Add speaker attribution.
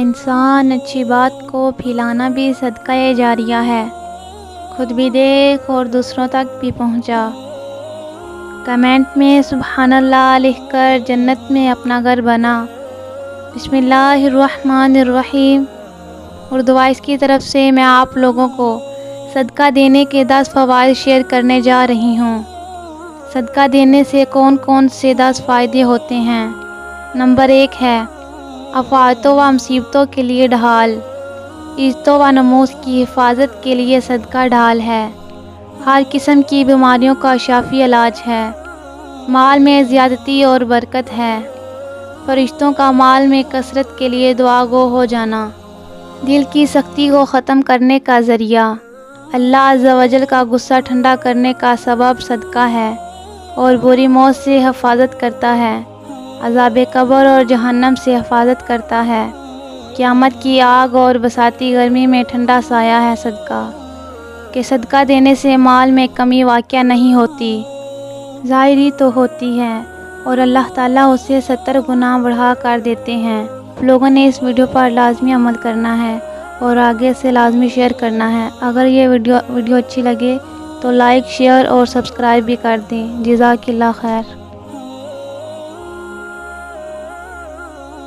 Speaker 1: انسان اچھی بات کو پھیلانا بھی صدقہ جاریہ ہے۔ خود بھی دیکھ اور دوسروں تک بھی پہنچا۔ کمنٹ میں سبحان اللہ لکھ کر جنت میں اپنا گھر بنا۔ بسم اللہ الرحمن الرحیم۔ اردو وائس کی طرف سے میں آپ لوگوں کو صدقہ دینے کے 10 فوائد شیئر کرنے جا رہی ہوں۔ صدقہ دینے سے کون کون سے 10 فائدے ہوتے ہیں؟ نمبر 1 ہے آفاتوں و مصیبتوں کے لیے ڈھال۔ عزتوں و نموز کی حفاظت کے لیے صدقہ ڈھال ہے۔ ہر قسم کی بیماریوں کا شافی علاج ہے۔ مال میں زیادتی اور برکت ہے۔ فرشتوں کا مال میں کثرت کے لیے دعا گو ہو جانا۔ دل کی سختی کو ختم کرنے کا ذریعہ۔ اللہ عز و جل کا غصہ ٹھنڈا کرنے کا سبب صدقہ ہے اور بری موت سے حفاظت کرتا ہے۔ عذاب قبر اور جہنم سے حفاظت کرتا ہے۔ قیامت کی آگ اور بساتی گرمی میں ٹھنڈا سایہ ہے صدقہ۔ کہ صدقہ دینے سے مال میں کمی واقع نہیں ہوتی، ظاہری تو ہوتی ہے اور اللہ تعالیٰ اسے 70 گنا بڑھا کر دیتے ہیں۔ لوگوں نے اس ویڈیو پر لازمی عمل کرنا ہے اور آگے سے لازمی شیئر کرنا ہے۔ اگر یہ ویڈیو اچھی لگے تو لائک، شیئر اور سبسکرائب بھی کر دیں۔ جزاک اللہ خیر۔